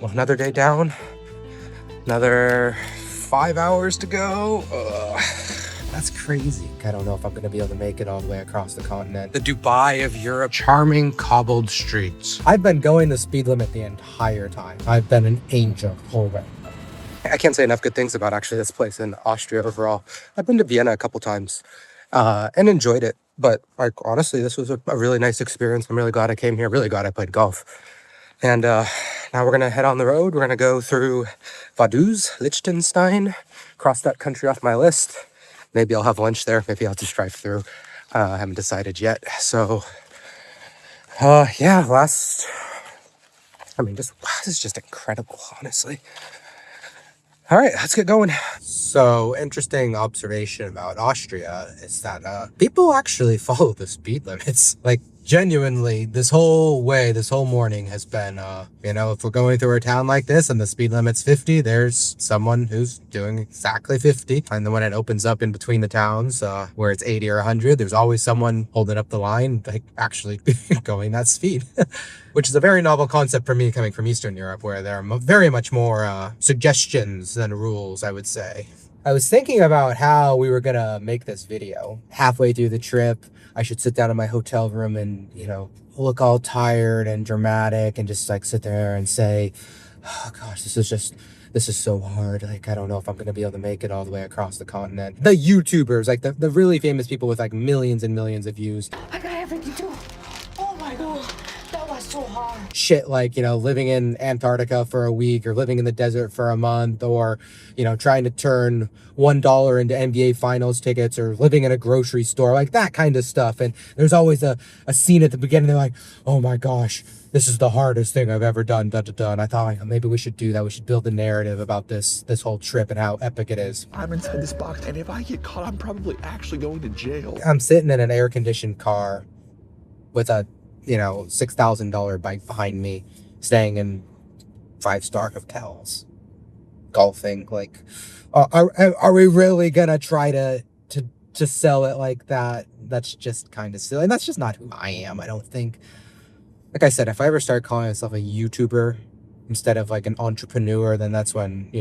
Well, another day down, another 5 hours to go. That's crazy. I don't know if I'm gonna be able to make it all the way across the continent. The Dubai of Europe. Charming cobbled streets. I've been going the speed limit the entire time. I've been an angel the whole way. I can't say enough good things about actually this place in Austria overall. I've been to Vienna a couple times and enjoyed it. But like honestly, this was a really nice experience. I'm really glad I came here. Really glad I played golf. And now we're gonna head on the road. We're gonna go through Vaduz, Liechtenstein, cross that country off my list. Maybe I'll have lunch there. Maybe I'll just drive through. I haven't decided yet. So, yeah, this is just incredible, honestly. All right, let's get going. So, interesting observation about Austria is that people actually follow the speed limits. Like, genuinely, this whole morning has been, if we're going through a town like this and the speed limit's 50, there's someone who's doing exactly 50. And then when it opens up in between the towns where it's 80 or 100, there's always someone holding up the line, like actually going that speed. Which is a very novel concept for me coming from Eastern Europe, where there are very much more suggestions than rules, I would say. I was thinking about how we were gonna make this video. Halfway through the trip, I should sit down in my hotel room and, look all tired and dramatic and just like sit there and say, oh gosh, this is so hard. Like, I don't know if I'm going to be able to make it all the way across the continent. The YouTubers, like the really famous people with like millions and millions of views. I got everything too. Oh my God. That was so hard. Shit like, living in Antarctica for a week or living in the desert for a month or, trying to turn $1 into NBA finals tickets or living in a grocery store, like that kind of stuff. And there's always a scene at the beginning. They're like, oh my gosh, this is the hardest thing I've ever done. And I thought, like, maybe we should do that. We should build a narrative about this whole trip and how epic it is. I'm inside this box, and if I get caught, I'm probably actually going to jail. I'm sitting in an air-conditioned car with a $6,000 bike behind me, staying in 5-star hotels, golfing. Like, are we really gonna try to sell it like that? That's just kind of silly. And that's just not who I am, I don't think. Like I said, if I ever start calling myself a YouTuber instead of like an entrepreneur, then that's when,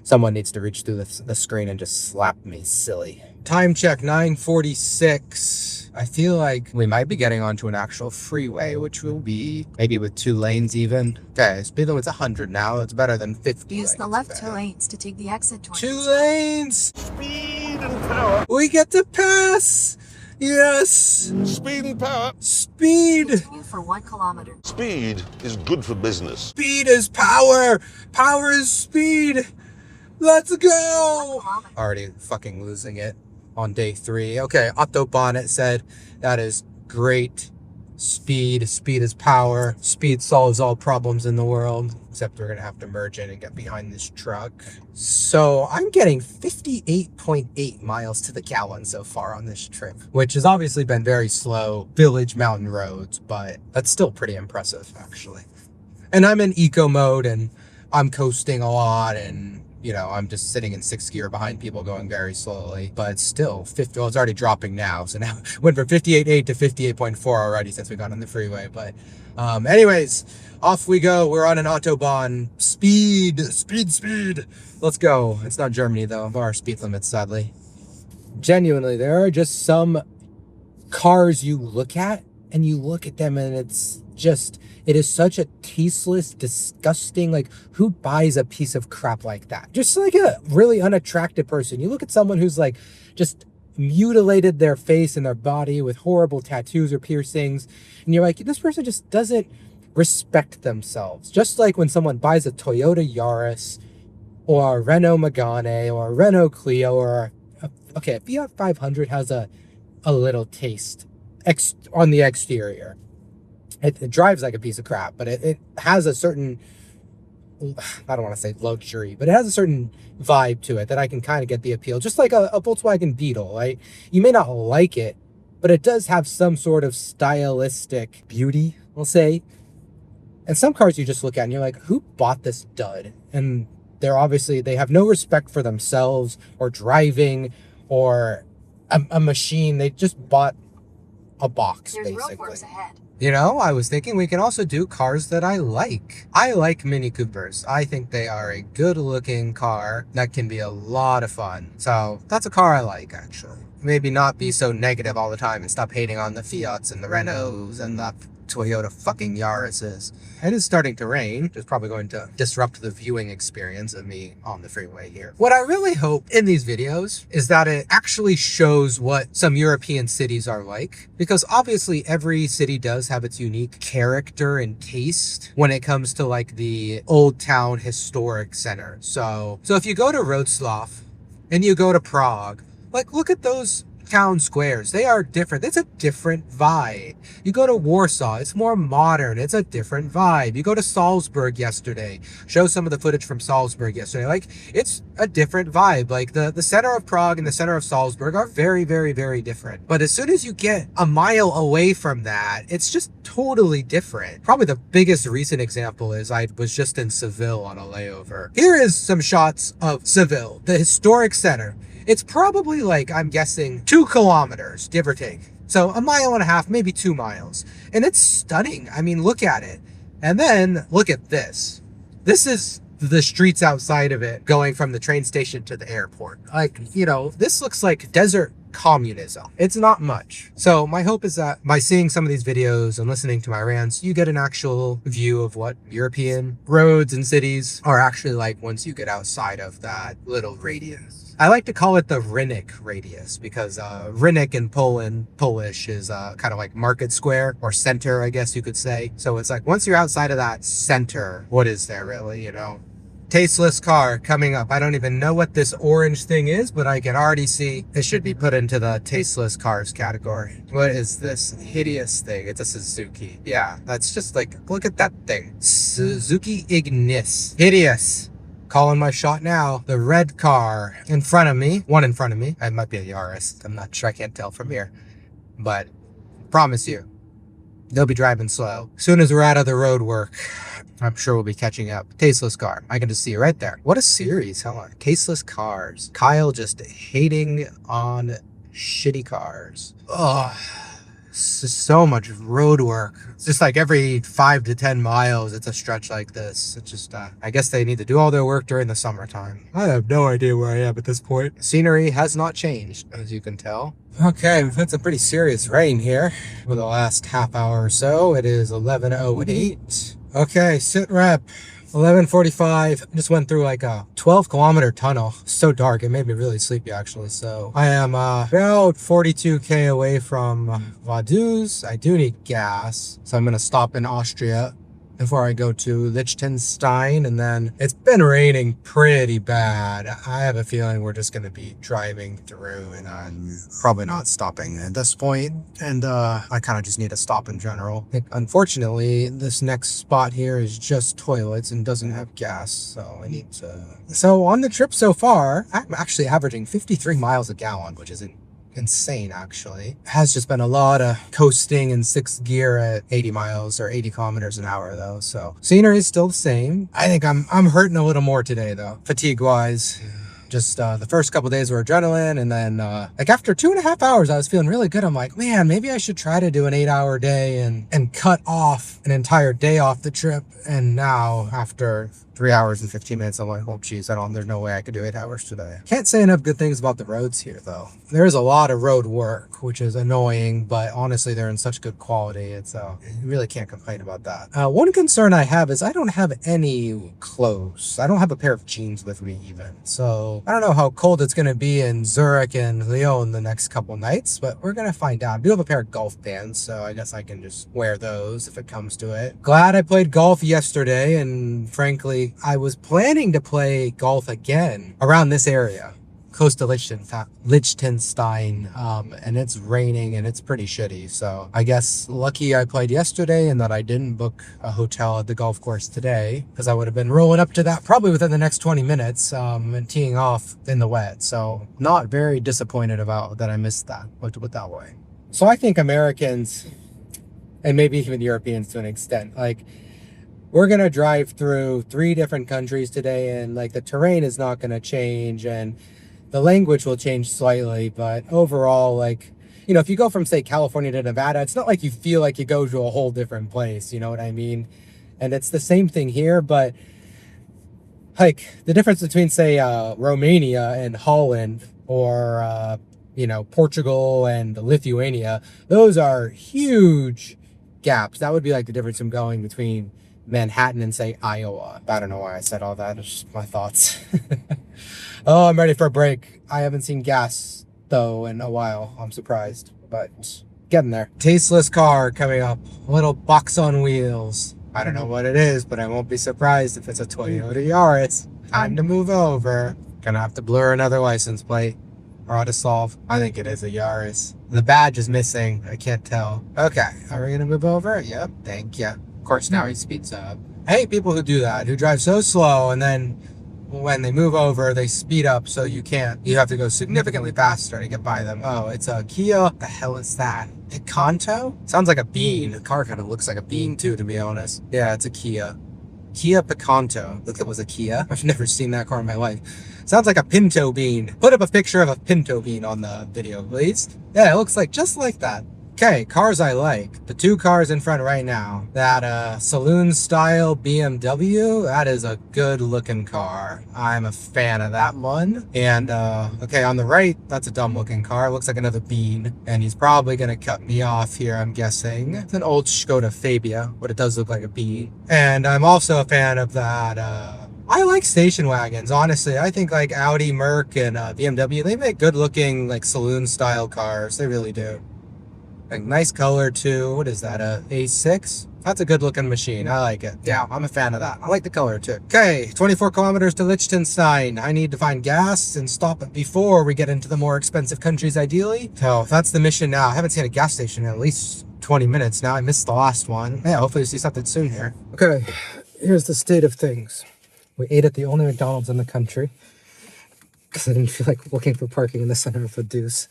someone needs to reach through the screen and just slap me silly. Time check, 9:46. I feel like we might be getting onto an actual freeway, which will be maybe with 2 lanes even. Okay, speed limit's 100 now. It's better than 50. Use the left 2 lanes to take the exit towards 2 lanes! Speed and power. We get to pass! Yes! Speed and power. Speed! Continue for 1 kilometer. Speed is good for business. Speed is power! Power is speed! Let's go! Already fucking losing it on day 3. Okay, Autobahn, it said. That is great. Speed is power. Speed solves all problems in the world. Except we're gonna have to merge in and get behind this truck. So I'm getting 58.8 miles to the gallon so far on this trip, which has obviously been very slow village mountain roads, but that's still pretty impressive actually. And I'm in eco mode and I'm coasting a lot and I'm just sitting in 6th gear behind people going very slowly, but still 50. Well, it's already dropping now. So now went from 58.8 to 58.4 already since we got on the freeway. But anyways, off we go. We're on an Autobahn. Speed. Let's go. It's not Germany though. Our speed limits, sadly. Genuinely, there are just some cars you look at and you look at them and it is such a tasteless, disgusting, like, who buys a piece of crap like that? Just like a really unattractive person. You look at someone who's like just mutilated their face and their body with horrible tattoos or piercings, and you're like, this person just doesn't respect themselves. Just like when someone buys a Toyota Yaris or a Renault Megane or a Renault Clio or a Fiat 500 has a little taste on the exterior. It drives like a piece of crap, but it has a certain, I don't want to say luxury, but it has a certain vibe to it that I can kind of get the appeal. Just like a Volkswagen Beetle, right? You may not like it, but it does have some sort of stylistic beauty, we'll say. And some cars you just look at and you're like, who bought this dud? And they have no respect for themselves or driving or a machine. They just bought a box, There's basically. roadworks ahead. You know, I was thinking we can also do cars that I like. I like Mini Coopers. I think they are a good looking car that can be a lot of fun. So that's a car I like, actually. Maybe not be so negative all the time and stop hating on the Fiats and the Renaults and the Toyota fucking Yaris's. It is starting to rain, which is probably going to disrupt the viewing experience of me on the freeway here. What I really hope in these videos is that it actually shows what some European cities are like, because obviously every city does have its unique character and taste when it comes to like the old town historic center. So if you go to Wrocław and you go to Prague, like look at those town squares. They are different. It's a different vibe. You go to Warsaw, it's more modern. It's a different vibe. You go to Salzburg yesterday, show some of the footage from Salzburg yesterday. Like, it's a different vibe. Like the center of Prague and the center of Salzburg are very, very, very different. But as soon as you get a mile away from that, it's just totally different. Probably the biggest recent example is I was just in Seville on a layover. Here is some shots of Seville, the historic center. It's probably like, I'm guessing, 2 kilometers, give or take. So a mile and a half, maybe 2 miles. And it's stunning. I mean, look at it. And then look at this. This is the streets outside of it going from the train station to the airport. Like, you know, this looks like desert communism. It's not much. So my hope is that by seeing some of these videos and listening to my rants, you get an actual view of what European roads and cities are actually like once you get outside of that little radius. I like to call it the Rynek radius because Rynek in Polish is kind of like market square or center, I guess you could say. So it's like once you're outside of that center, what is there really, you know? Tasteless car coming up. I don't even know what this orange thing is, but I can already see it should be put into the tasteless cars category. What is this hideous thing? It's a Suzuki. Yeah, that's just like, look at that thing. Suzuki Ignis. Hideous. Calling my shot now. The red car in front of me. One in front of me. It might be a Yaris. I'm not sure. I can't tell from here. But promise you, they'll be driving slow. As soon as we're out of the road work, I'm sure we'll be catching up. Tasteless car. I can just see it right there. What a series. Hold on. Tasteless cars. Kyle just hating on shitty cars. Ugh. So much road work. It's just like every 5 to 10 miles, it's a stretch like this. It's just, I guess they need to do all their work during the summertime. I have no idea where I am at this point. Scenery has not changed, as you can tell. Okay, we've had some pretty serious rain here for the last half hour or so. It is 11:08. Okay, sit rep. 11:45. Just went through like a 12-kilometer tunnel. So dark, it made me really sleepy actually. So I am about 42k away from Vaduz. I do need gas, so I'm gonna stop in Austria before I go to Liechtenstein, and then it's been raining pretty bad. I have a feeling we're just going to be driving through, and I'm probably not stopping at this point. And I kind of just need to stop in general. Unfortunately, this next spot here is just toilets and doesn't have gas, so I need to... So on the trip so far, I'm actually averaging 53 miles a gallon, which is insane actually. It has just been a lot of coasting in 6th gear at 80 miles or 80 kilometers an hour though. So scenery is still the same. I think I'm hurting a little more today though, fatigue wise. Just the first couple days were adrenaline, and then like after 2.5 hours I was feeling really good. I'm like, man, maybe I should try to do an 8-hour day and cut off an entire day off the trip. And now after 3 hours and 15 minutes, I'm like, oh geez, there's no way I could do 8 hours today. Can't say enough good things about the roads here though. There's a lot of road work, which is annoying, but honestly they're in such good quality. It's you really can't complain about that. One concern I have is I don't have any clothes. I don't have a pair of jeans with me even. So I don't know how cold it's gonna be in Zurich and Lyon the next couple nights, but we're gonna find out. I do have a pair of golf pants, so I guess I can just wear those if it comes to it. Glad I played golf yesterday, and frankly, I was planning to play golf again around this area, close to Liechtenstein, and it's raining and it's pretty shitty. So I guess lucky I played yesterday and that I didn't book a hotel at the golf course today, because I would have been rolling up to that probably within the next 20 minutes and teeing off in the wet. So not very disappointed about that I missed that, put it that way. So I think Americans, and maybe even Europeans to an extent, like, we're going to drive through 3 different countries today, and like the terrain is not going to change and the language will change slightly, but overall, like, you know, if you go from, say, California to Nevada, it's not like you feel like you go to a whole different place, you know what I mean? And it's the same thing here, but like the difference between, say, Romania and Holland, or you know, Portugal and Lithuania, those are huge gaps. That would be like the difference from going between Manhattan and, say, Iowa. I don't know why I said all that. It's just my thoughts. Oh, I'm ready for a break. I haven't seen gas though in a while. I'm surprised, but getting there. Tasteless car coming up. Little box on wheels. I don't know what it is, but I won't be surprised if it's a Toyota Yaris. Time to move over. Gonna have to blur another license plate. Or how to solve. I think it is a Yaris. The badge is missing. I can't tell. Okay, are we gonna move over? Yep, thank you. Of course, now he speeds up. I hate people who do that, who drive so slow and then when they move over, they speed up so you can't. You have to go significantly faster to get by them. Oh, it's a Kia. What the hell is that? Picanto? Sounds like a bean. The car kind of looks like a bean too, to be honest. Yeah, it's a Kia. Kia Picanto. Look, it was a Kia. I've never seen that car in my life. Sounds like a pinto bean. Put up a picture of a pinto bean on the video, please. Yeah, it looks like just like that. Okay, cars I like. The two cars in front right now. That saloon style BMW, that is a good looking car. I'm a fan of that one. And okay, on the right, that's a dumb looking car. Looks like another bean. And he's probably gonna cut me off here, I'm guessing. It's an old Skoda Fabia, but it does look like a bean. And I'm also a fan of that I like station wagons, honestly. I think like Audi, Merc, and BMW, they make good looking like saloon style cars. They really do. Like nice color too. What is that? A A6? That's a good looking machine. I like it. Yeah, I'm a fan of that. I like the color too. Okay, 24 kilometers to Liechtenstein. I need to find gas and stop it before we get into the more expensive countries, ideally. So that's the mission now. I haven't seen a gas station in at least 20 minutes now. I missed the last one. Yeah, hopefully we see something soon here. Okay, here's the state of things. We ate at the only McDonald's in the country because I didn't feel like looking for parking in the center of the deuce.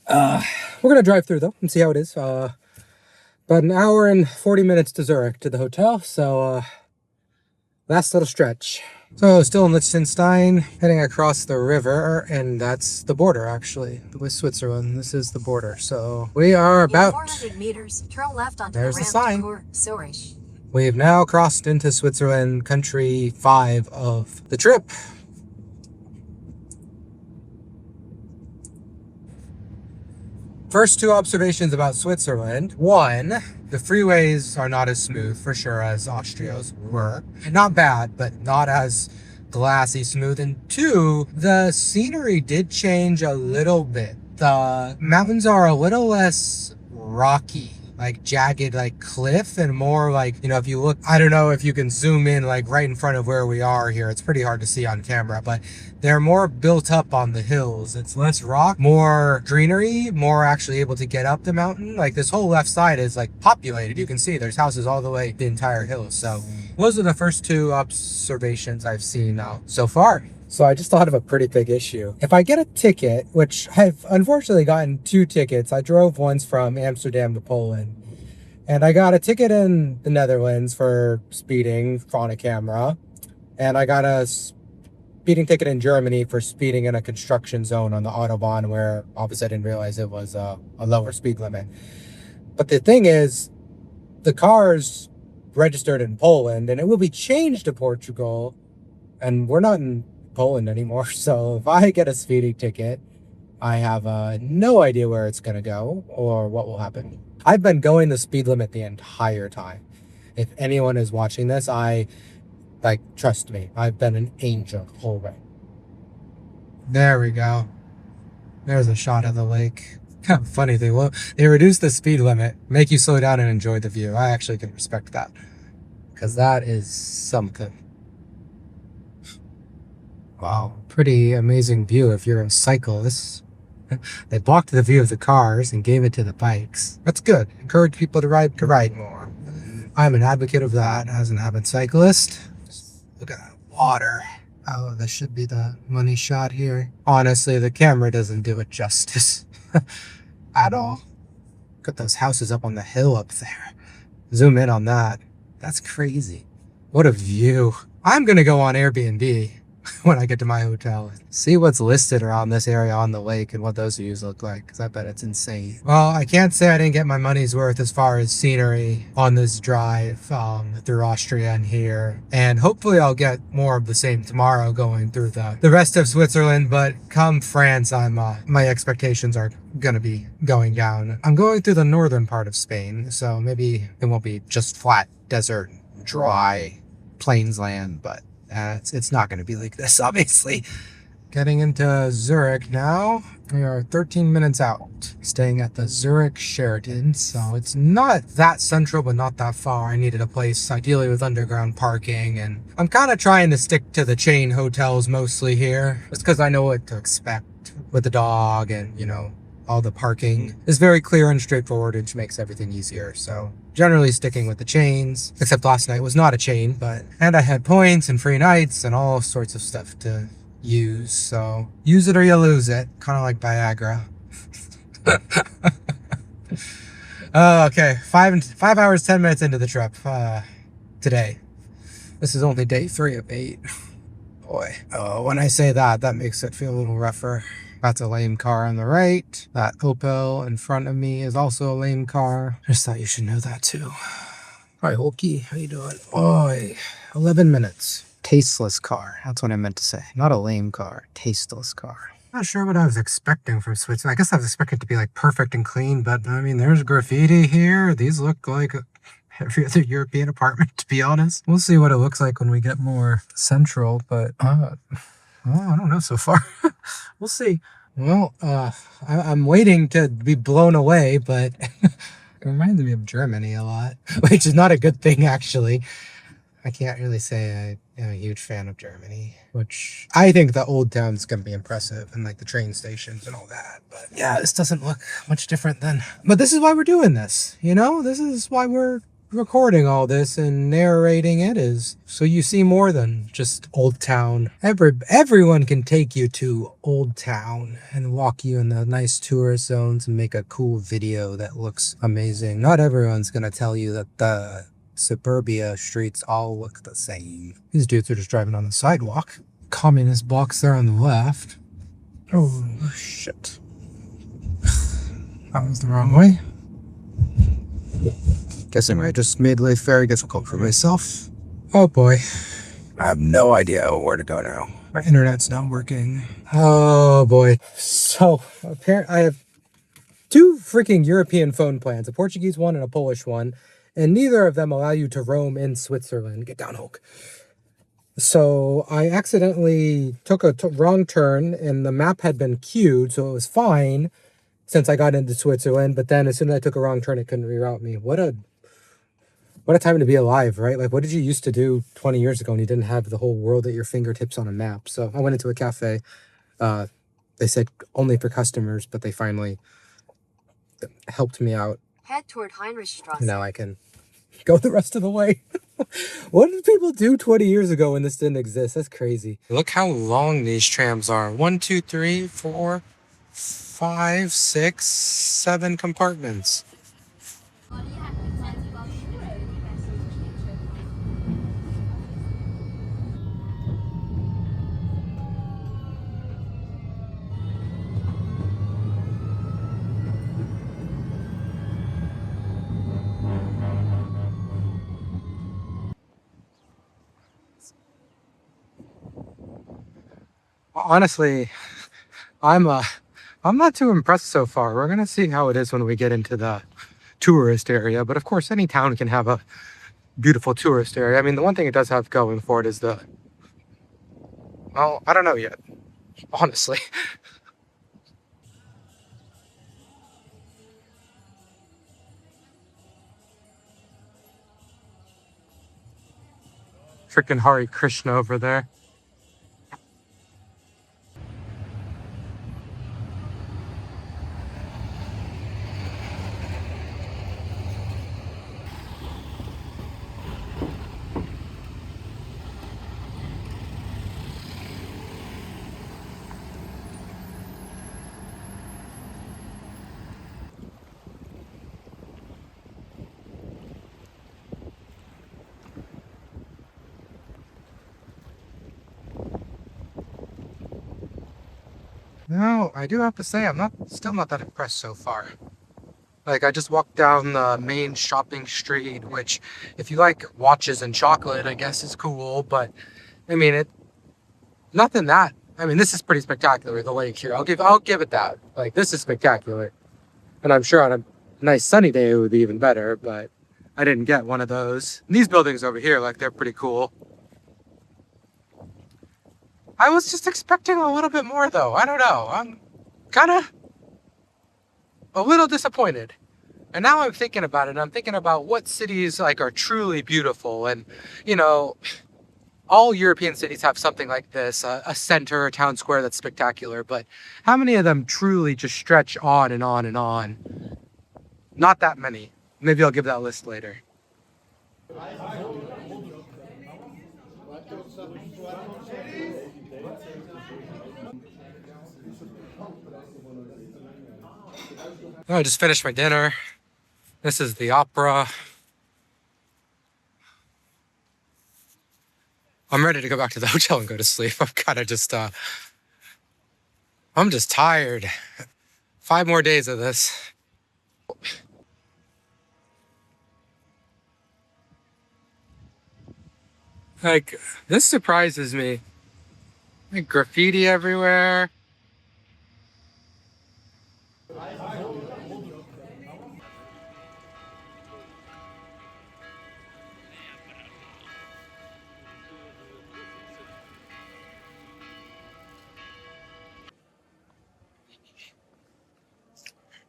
We're gonna drive through though and see how it is. About an hour and 40 minutes to Zurich to the hotel, so last little stretch. So still in Liechtenstein, heading across the river, and that's the border actually with Switzerland. This is the border, so we are about 400 meters. Turn left onto there's the sign. Zurich. We've now crossed into Switzerland, country 5 of the trip. First two observations about Switzerland. One, the freeways are not as smooth, for sure, as Austria's were. Not bad, but not as glassy smooth. And two, the scenery did change a little bit. The mountains are a little less rocky, like jagged, like cliff, and more like, you know, if you look, I don't know if you can zoom in like right in front of where we are here. It's pretty hard to see on camera, but they're more built up on the hills. It's less rock, more greenery, more actually able to get up the mountain. Like this whole left side is like populated. You can see there's houses all the way the entire hill. So those are the first two observations I've seen so far. So I just thought of a pretty big issue. If I get a ticket, which I've unfortunately gotten 2 tickets. I drove once from Amsterdam to Poland. And I got a ticket in the Netherlands for speeding on a camera. And I got a speeding ticket in Germany for speeding in a construction zone on the Autobahn, where obviously I didn't realize it was a lower speed limit. But the thing is, the car's registered in Poland and it will be changed to Portugal. And we're not in Poland anymore, so if I get a speeding ticket, I have no idea where it's gonna go or what will happen. I've been going the speed limit the entire time. If anyone is watching this, trust me, I've been an angel the whole way. There we go. There's a shot of the lake. Kind of funny thing. They reduce the speed limit, make you slow down and enjoy the view. I actually can respect that, because that is something. Wow, pretty amazing view if you're a cyclist. They blocked the view of the cars and gave it to the bikes. That's good. Encourage people to ride more. I'm an advocate of that as an avid cyclist. Look at that water. Oh, this should be the money shot here. Honestly, the camera doesn't do it justice at all. Look at those houses up on the hill up there. Zoom in on that. That's crazy. What a view. I'm gonna go on Airbnb. when I get to my hotel. See what's listed around this area on the lake and what those views look like, because I bet it's insane. Well, I can't say I didn't get my money's worth as far as scenery on this drive through Austria and here. And hopefully I'll get more of the same tomorrow going through the rest of Switzerland. But come France, my expectations are gonna be going down. I'm going through the northern part of Spain, so maybe it won't be just flat desert, dry plains land, but it's not going to be like this, obviously. Getting into Zurich now. We are 13 minutes out, staying at the Zurich Sheraton, so it's not that central, but not that far. I needed a place ideally with underground parking, and I'm kind of trying to stick to the chain hotels mostly here, just because I know what to expect with the dog, and you know, all the parking is very clear and straightforward, which makes everything easier. So generally sticking with the chains, except last night was not a chain, and I had points and free nights and all sorts of stuff to use. So use it or you lose it, kind of like Viagra. Okay, 5 hours 10 minutes into the trip today. This is only day 3 of 8. Boy, when I say that makes it feel a little rougher. That's a lame car on the right. That Opel in front of me is also a lame car. Just thought you should know that too. Hi, Holky. How you doing? Oi, 11 minutes. Tasteless car. That's what I meant to say. Not a lame car. Tasteless car. Not sure what I was expecting from Switzerland. I guess I was expecting it to be like perfect and clean, but I mean, there's graffiti here. These look like every other European apartment, to be honest. We'll see what it looks like when we get more central, but well, I don't know so far. We'll see. Well, I'm waiting to be blown away, but it reminds me of Germany a lot, which is not a good thing, actually. I can't really say I am a huge fan of Germany, which I think the old town's going to be impressive and like the train stations and all that. But yeah, this doesn't look much different than... But this is why we're doing this, you know? This is why we're recording all this and narrating it, is so you see more than just Old Town. Everyone can take you to Old Town and walk you in the nice tourist zones and make a cool video that looks amazing. Not everyone's gonna tell you that the suburbia streets all look the same. These dudes are just driving on the sidewalk. Communist blocks there on the left. Oh shit, that was the wrong way. Guessing I just made life very difficult for myself. Oh boy. I have no idea where to go now. My internet's not working. Oh boy. So, apparently I have 2 freaking European phone plans, a Portuguese one and a Polish one, and neither of them allow you to roam in Switzerland. Get down, Hulk. So I accidentally took a wrong turn, and the map had been queued, so it was fine since I got into Switzerland, but then as soon as I took a wrong turn, it couldn't reroute me. What a time to be alive, right? Like, what did you used to do 20 years ago when you didn't have the whole world at your fingertips on a map? So I went into a cafe. They said only for customers, but they finally helped me out. Head toward Heinrichstrasse. Now I can go the rest of the way. What did people do 20 years ago when this didn't exist? That's crazy. Look how long these trams are. 1, 2, 3, 4, 5, 6, 7 compartments. Honestly, I'm not too impressed so far. We're gonna see how it is when we get into the tourist area, but of course any town can have a beautiful tourist area. I mean, the one thing it does have going for it is well, I don't know yet, honestly. Freaking Hare Krishna over there. No, I do have to say I'm still not that impressed so far. Like, I just walked down the main shopping street, which, if you like watches and chocolate, I guess is cool. But I mean, nothing that. I mean, this is pretty spectacular. The lake here, I'll give it that. Like, this is spectacular, and I'm sure on a nice sunny day it would be even better. But I didn't get one of those. And these buildings over here, like, they're pretty cool. I was just expecting a little bit more, though. I don't know. I'm kind of a little disappointed. And now I'm thinking about it. I'm thinking about what cities like are truly beautiful. And, you know, all European cities have something like this, a center, a town square that's spectacular. But how many of them truly just stretch on and on and on? Not that many. Maybe I'll give that list later. Oh, I just finished my dinner. This is the opera. I'm ready to go back to the hotel and go to sleep. I'm kind of just, I'm just tired. 5 more days of this. Like, this surprises me. Like, graffiti everywhere.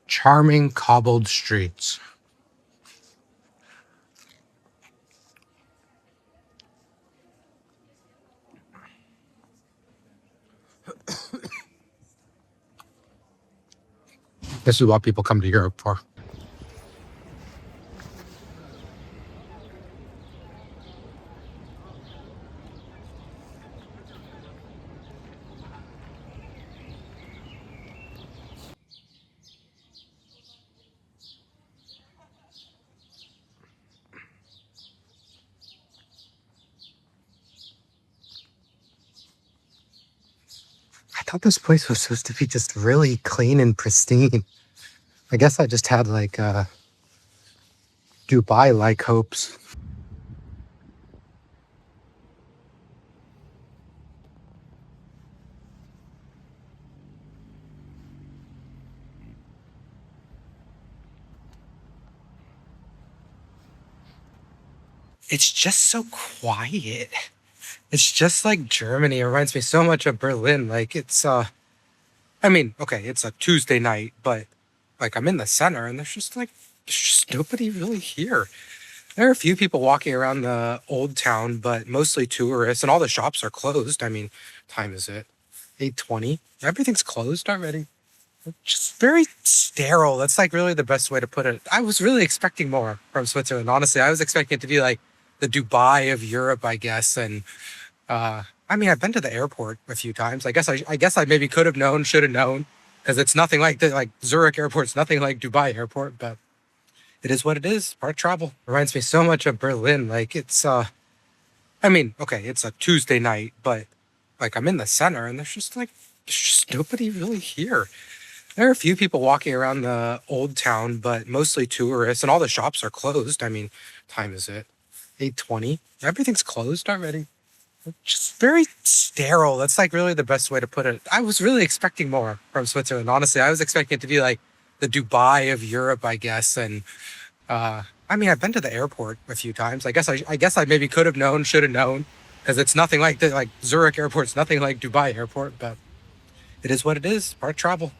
Charming cobbled streets. This is what people come to Europe for. I thought this place was supposed to be just really clean and pristine. I guess I just had like Dubai-like hopes. It's just so quiet. It's just like Germany. It reminds me so much of Berlin. Like, it's I mean, okay, it's a Tuesday night, but like, I'm in the center and there's just nobody really here. There are a few people walking around the old town, but mostly tourists, and all the shops are closed. I mean, time is it? 8:20. Everything's closed already. Just very sterile. That's like really the best way to put it. I was really expecting more from Switzerland. Honestly, I was expecting it to be like the Dubai of Europe, I guess. And I mean, I've been to the airport a few times. I guess I maybe could have known, should have known, because it's nothing like Zurich airport's nothing like Dubai airport, but it is what it is. Part of travel. Reminds me so much of Berlin. Like, it's I mean, okay, it's a Tuesday night, but like, I'm in the center and there's just nobody really here. There are a few people walking around the old town, but mostly tourists, and all the shops are closed. I mean, time is it? 8:20. Everything's closed already. Just very sterile. That's like really the best way to put it. I was really expecting more from Switzerland. Honestly, I was expecting it to be like the Dubai of Europe, I guess. And I mean, I've been to the airport a few times. I guess I maybe could have known, should have known, because it's nothing like Zurich airport's nothing like Dubai airport, but it is what it is. Part of travel.